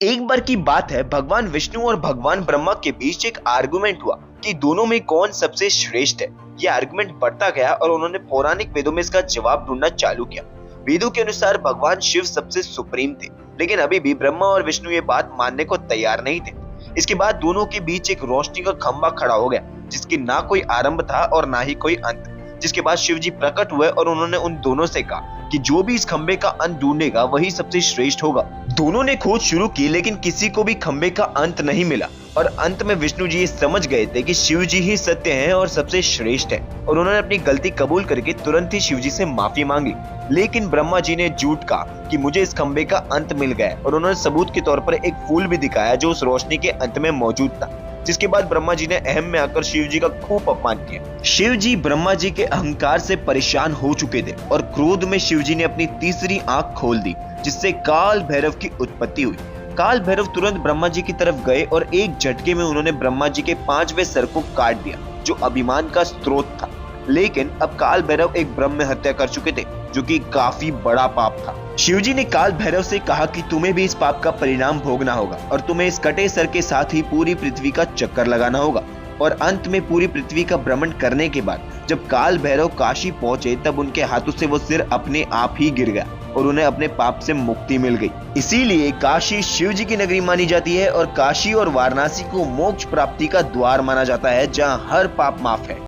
एक बार की बात है, भगवान विष्णु और भगवान ब्रह्मा के बीच एक आर्गुमेंट हुआ कि दोनों में कौन सबसे श्रेष्ठ है। ये आर्गुमेंट बढ़ता गया और उन्होंने पौराणिक वेदों में इसका जवाब ढूंढना चालू किया। वेदों के अनुसार भगवान शिव सबसे सुप्रीम थे, लेकिन अभी भी ब्रह्मा और विष्णु ये बात मानने को तैयार नहीं थे। इसके बाद दोनों के बीच एक रोशनी का खंभा खड़ा हो गया, जिसकी ना कोई आरंभ था और ना ही कोई अंत। जिसके बाद शिव जी प्रकट हुए और उन्होंने उन दोनों से कहा कि जो भी इस खंबे का अंत ढूंढेगा वही सबसे श्रेष्ठ होगा। दोनों ने खोज शुरू की, लेकिन किसी को भी खंबे का अंत नहीं मिला और अंत में विष्णु जी समझ गए थे कि शिव जी ही सत्य हैं और सबसे श्रेष्ठ हैं, और उन्होंने अपनी गलती कबूल करके तुरंत ही शिव जी से माफी मांगी। लेकिन ब्रह्मा जी ने झूठ कहा कि मुझे इस खंबे का अंत मिल गया, और उन्होंने सबूत के तौर पर एक फूल भी दिखाया जो उस रोशनी के अंत में मौजूद था। जिसके बाद ब्रह्मा जी ने अहम में आकर शिव जी का खूब अपमान किया। शिव जी ब्रह्मा जी के अहंकार से परेशान हो चुके थे और क्रोध में शिव जी ने अपनी तीसरी आंख खोल दी, जिससे काल भैरव की उत्पत्ति हुई। काल भैरव तुरंत ब्रह्मा जी की तरफ गए और एक झटके में उन्होंने ब्रह्मा जी के 5वें सर को काट दिया, जो अभिमान का स्रोत था। लेकिन अब काल भैरव एक ब्रह्म हत्या कर चुके थे, जो कि काफी बड़ा पाप था। शिवजी ने काल भैरव से कहा कि तुम्हें भी इस पाप का परिणाम भोगना होगा और तुम्हें इस कटे सर के साथ ही पूरी पृथ्वी का चक्कर लगाना होगा। और अंत में पूरी पृथ्वी का भ्रमण करने के बाद जब काल भैरव काशी पहुंचे, तब उनके हाथों से वो सिर अपने आप ही गिर गया और उन्हें अपने पाप से मुक्ति मिल गई। इसीलिए काशी शिव जी की नगरी मानी जाती है और काशी और वाराणसी को मोक्ष प्राप्ति का द्वार माना जाता है, जहाँ हर पाप माफ है।